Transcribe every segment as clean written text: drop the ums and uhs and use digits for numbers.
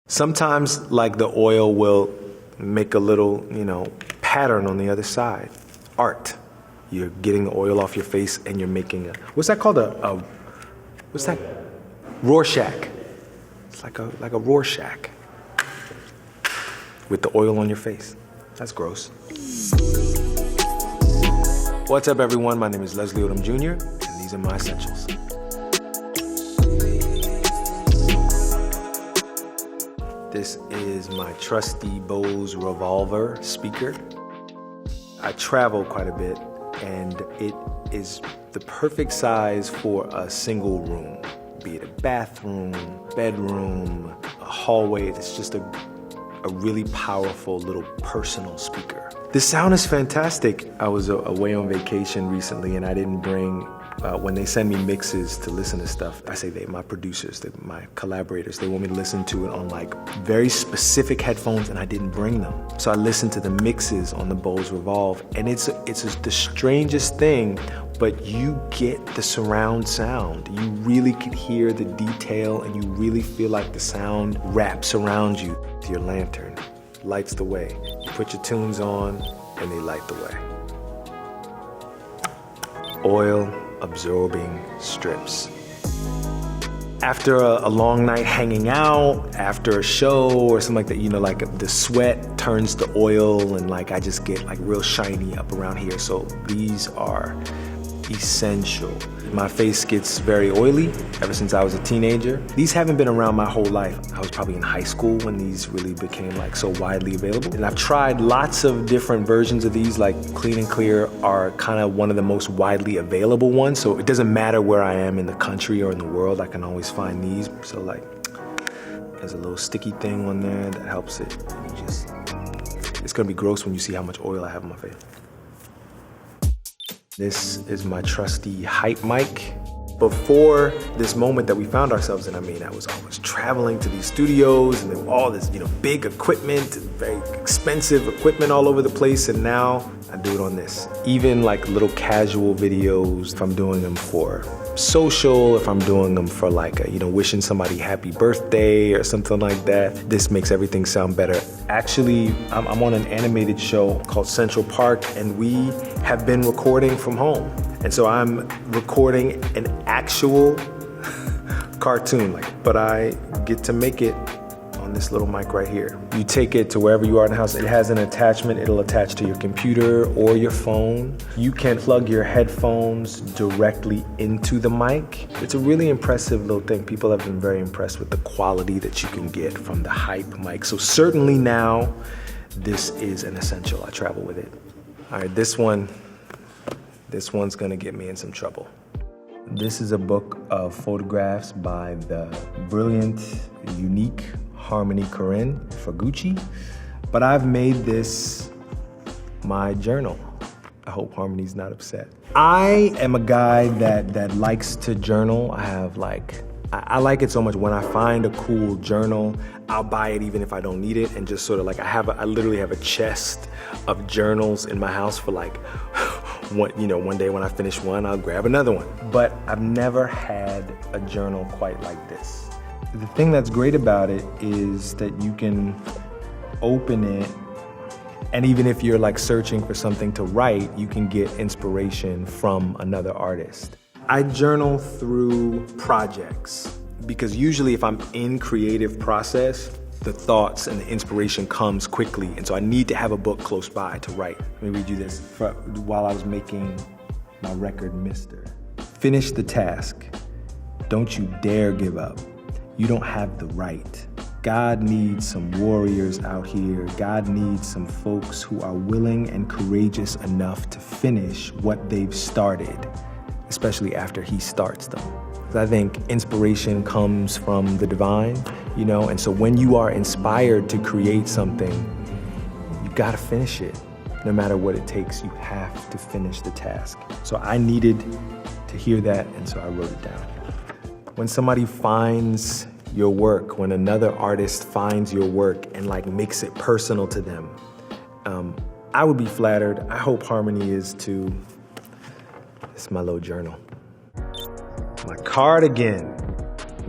Sometimes like the oil will make a little, pattern on the other side. Art. You're getting the oil off your face and you're making what's that called? What's that? Rorschach. It's like a Rorschach with the oil on your face. That's gross. What's up, everyone? My name is Leslie Odom Jr, and these are my essentials. This is my trusty Bose Revolver speaker. I travel quite a bit, and it is the perfect size for a single room, be it a bathroom, bedroom, a hallway. It's just a really powerful little personal speaker. The sound is fantastic. I was away on vacation recently, and I didn't bring, when they send me mixes to listen to stuff, I say my producers, my collaborators, they want me to listen to it on like very specific headphones, and I didn't bring them. So I listened to the mixes on the Bose Resolve, and it's the strangest thing, but you get the surround sound. You really can hear the detail, and you really feel like the sound wraps around you. Your lantern lights the way. You put your tunes on, and they light the way. Oil absorbing strips. After a long night hanging out, after a show or something like that, like the sweat turns to oil, and like I just get like real shiny up around here. So these are essential. My face gets very oily ever since I was a teenager. These haven't been around my whole life. I was probably in high school when these really became like so widely available. And I've tried lots of different versions of these, like Clean and Clear are kind of one of the most widely available ones. So it doesn't matter where I am in the country or in the world, I can always find these. So like, there's a little sticky thing on there that helps it. It's gonna be gross when you see how much oil I have on my face. This is my trusty hype mic. Before this moment that we found ourselves in, I was traveling to these studios, and there were all this, big equipment, and very expensive equipment all over the place, and now I do it on this. Even like little casual videos, if I'm doing them for social, if I'm doing them for like wishing somebody happy birthday or something like that, this makes everything sound better. Actually, I'm on an animated show called Central Park, and we have been recording from home. And so I'm recording an actual cartoon, but I get to make it on this little mic right here. You take it to wherever you are in the house. It has an attachment. It'll attach to your computer or your phone. You can plug your headphones directly into the mic. It's a really impressive little thing. People have been very impressed with the quality that you can get from the hype mic. So certainly now, this is an essential. I travel with it. All right, this one's gonna get me in some trouble. This is a book of photographs by the brilliant, unique Harmony Korine for Gucci, but I've made this my journal. I hope Harmony's not upset. I am a guy that likes to journal. I like it so much. When I find a cool journal, I'll buy it even if I don't need it, and just sort of like I literally have a chest of journals in my house for like one day when I finish one, I'll grab another one. But I've never had a journal quite like this. The thing that's great about it is that you can open it, and even if you're like searching for something to write, you can get inspiration from another artist. I journal through projects, because usually if I'm in creative process, the thoughts and the inspiration comes quickly, and so I need to have a book close by to write. Let me read you this. While I was making my record, Mister. Finish the task. Don't you dare give up. You don't have the right. God needs some warriors out here. God needs some folks who are willing and courageous enough to finish what they've started, especially after he starts them. I think inspiration comes from the divine, and so when you are inspired to create something, you gotta finish it. No matter what it takes, you have to finish the task. So I needed to hear that, and so I wrote it down. When somebody finds your work, when another artist finds your work and like makes it personal to them, I would be flattered. I hope Harmony is too. It's my little journal. My cardigan.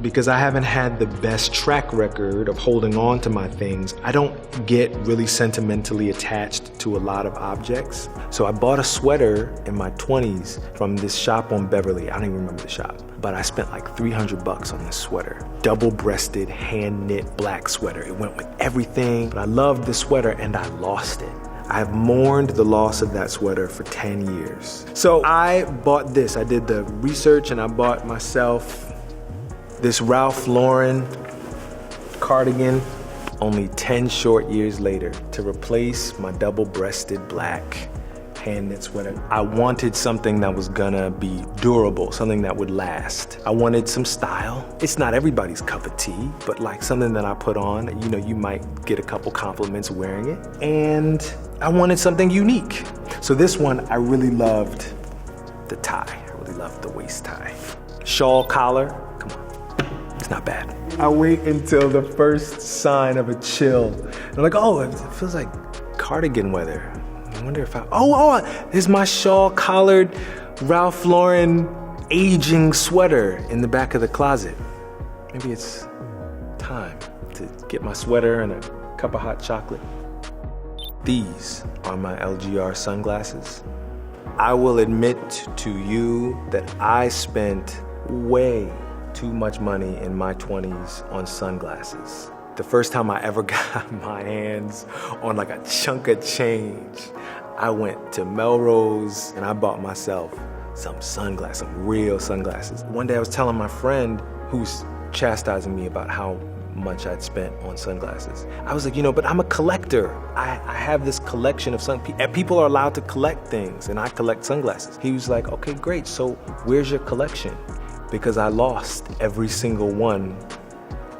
because I haven't had the best track record of holding on to my things, I don't get really sentimentally attached to a lot of objects. So I bought a sweater in my 20s from this shop on Beverly. I don't even remember the shop, but I spent like $300 on this sweater. Double-breasted, hand-knit black sweater. It went with everything, but I loved the sweater and I lost it. I have mourned the loss of that sweater for 10 years. So I bought this. I did the research and I bought myself this Ralph Lauren cardigan only 10 short years later to replace my double-breasted black hand-knit sweater. I wanted something that was gonna be durable, something that would last. I wanted some style. It's not everybody's cup of tea, but like something that I put on, you know, you might get a couple compliments wearing it. And I wanted something unique. So this one, I really loved the tie. I really loved the waist tie. Shawl collar, come on. It's not bad. I wait until the first sign of a chill. I'm like, oh, it feels like cardigan weather. I wonder if here's my shawl collared Ralph Lauren aging sweater in the back of the closet. Maybe it's time to get my sweater and a cup of hot chocolate. These are my LGR sunglasses. I will admit to you that I spent way too much money in my 20s on sunglasses. The first time I ever got my hands on like a chunk of change, I went to Melrose and I bought myself some sunglasses, some real sunglasses. One day I was telling my friend who's chastising me about how much I'd spent on sunglasses. I was like, you know, but I'm a collector. I have this collection of people are allowed to collect things and I collect sunglasses. He was like, okay, great. So where's your collection? Because I lost every single one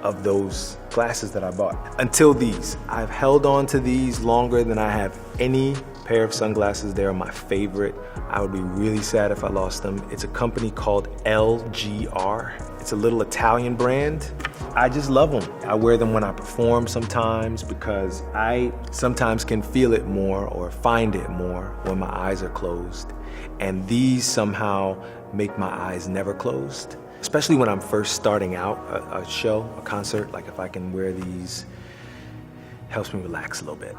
of those glasses that I bought. Until these. I've held on to these longer than I have any pair of sunglasses. They are my favorite. I would be really sad if I lost them. It's a company called LGR. It's a little Italian brand. I just love them. I wear them when I perform sometimes because I sometimes can feel it more or find it more when my eyes are closed. And these somehow make my eyes never closed. Especially when I'm first starting out a show, a concert, like if I can wear these, helps me relax a little bit.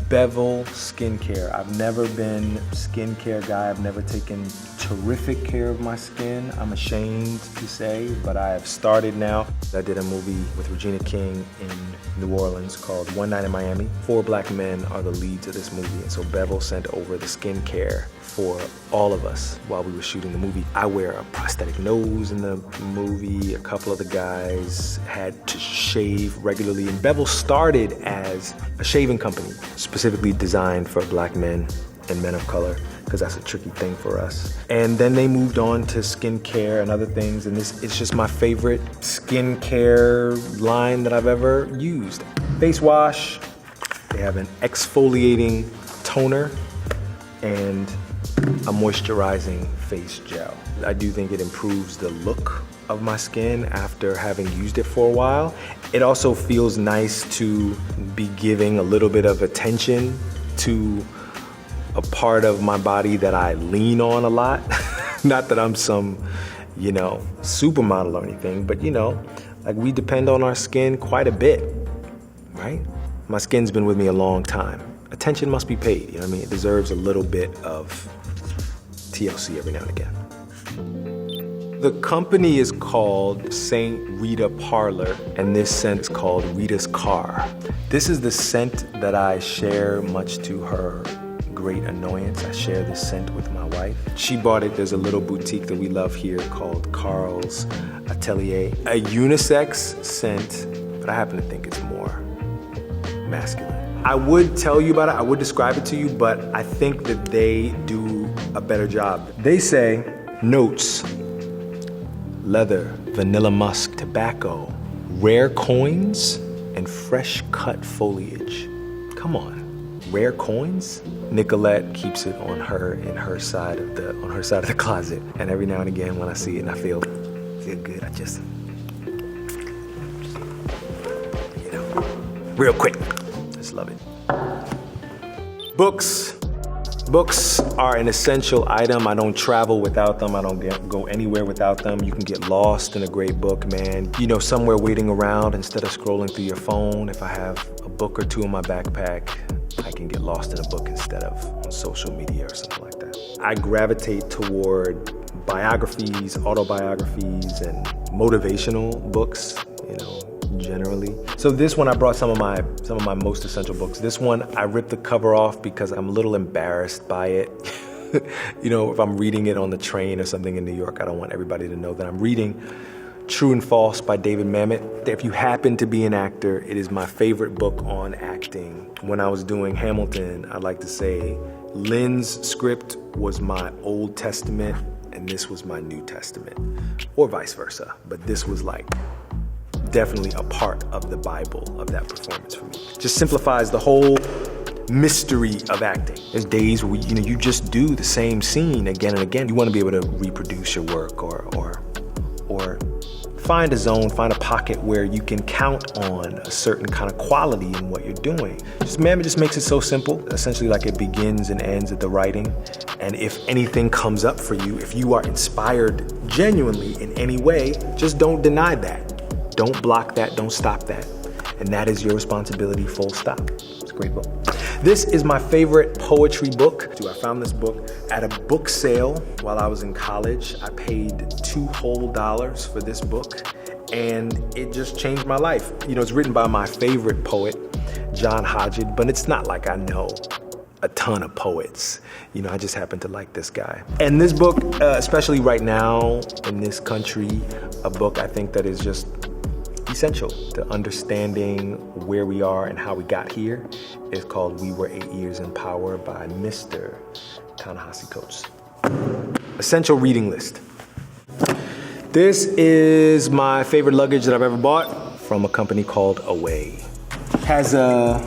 Bevel skincare. I've never been a skincare guy. I've never taken terrific care of my skin. I'm ashamed to say, but I have started now. I did a movie with Regina King in New Orleans called One Night in Miami. 4 black men are the leads of this movie, and so Bevel sent over the skincare for all of us while we were shooting the movie. I wear a prosthetic nose in the movie. A couple of the guys had to shave regularly, and Bevel started as a shaving company specifically designed for black men and men of color, because that's a tricky thing for us. And then they moved on to skincare and other things, and this is just my favorite skincare line that I've ever used. Face wash, they have an exfoliating toner, and a moisturizing face gel. I do think it improves the look of my skin after having used it for a while. It also feels nice to be giving a little bit of attention to a part of my body that I lean on a lot. Not that I'm some, you know, supermodel or anything, but you know, like we depend on our skin quite a bit, right? My skin's been with me a long time. Attention must be paid, you know what I mean? It deserves a little bit of TLC every now and again. The company is called St. Rita Parlor, and this scent is called Rita's Car. This is the scent that I share, much to her great annoyance. I share this scent with my wife. She bought it. There's a little boutique that we love here called Carl's Atelier. A unisex scent, but I happen to think it's more masculine. I would tell you about it, I would describe it to you, but I think that they do a better job. They say notes: leather, vanilla musk, tobacco, rare coins, and fresh cut foliage. Come on, rare coins? Nicolette keeps it on her side of the closet, and every now and again when I see it and I feel good, I just you know, real quick. Just love it. Books. Books are an essential item. I don't travel without them. I don't go anywhere without them. You can get lost in a great book, man. You know, somewhere waiting around instead of scrolling through your phone. If I have a book or two in my backpack, I can get lost in a book instead of on social media or something like that. I gravitate toward biographies, autobiographies, and motivational books, you know, generally. So this one, I brought some of my most essential books. This one, I ripped the cover off because I'm a little embarrassed by it. You know, if I'm reading it on the train or something in New York, I don't want everybody to know that I'm reading True and False by David Mamet. If you happen to be an actor, it is my favorite book on acting. When I was doing Hamilton, I'd like to say Lynn's script was my Old Testament and this was my New Testament, or vice versa. But this was like definitely a part of the Bible of that performance for me. Just simplifies the whole mystery of acting. There's days where you just do the same scene again and again. You want to be able to reproduce your work or find a zone, find a pocket where you can count on a certain kind of quality in what you're doing. Mamet just makes it so simple. Essentially, like, it begins and ends at the writing. And if anything comes up for you, if you are inspired genuinely in any way, just don't deny that. Don't block that, don't stop that. And that is your responsibility, full stop. It's a great book. This is my favorite poetry book. I found this book at a book sale while I was in college. I paid $2 whole for this book, and it just changed my life. You know, it's written by my favorite poet, John Hodgett, but it's not like I know a ton of poets. You know, I just happen to like this guy. And this book, especially right now in this country, a book I think that is just essential to understanding where we are and how we got here, is called We Were 8 Years in Power by Mr. Ta-Nehisi Coates. Essential reading list. This is my favorite luggage that I've ever bought from a company called Away. Has a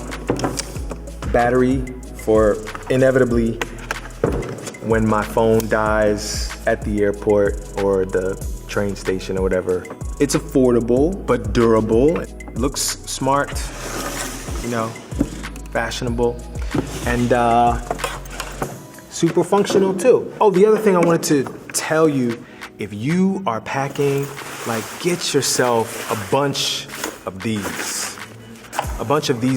battery for inevitably when my phone dies at the airport or the train station or whatever. It's affordable but durable. It looks smart, you know, fashionable, and super functional too. Oh, the other thing I wanted to tell you, if you are packing, like, get yourself a bunch of these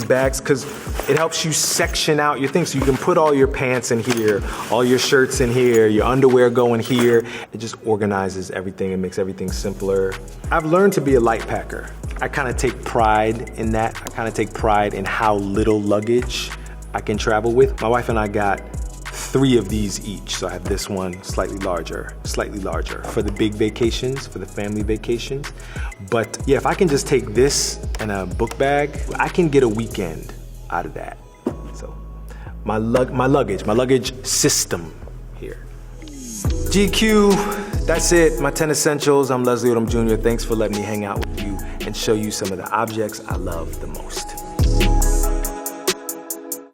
bags, because it helps you section out your things. So you can put all your pants in here, all your shirts in here, your underwear go in here. It just organizes everything and makes everything simpler. I've learned to be a light packer. I kind of take pride in that. I kind of take pride in how little luggage I can travel with. My wife and I got 3 of these each. So I have this one, slightly larger for the big vacations, for the family vacations. But yeah, if I can just take this and a book bag, I can get a weekend out of that. So my luggage system here. GQ, that's it, my 10 essentials. I'm Leslie Odom Jr. Thanks for letting me hang out with you and show you some of the objects I love the most.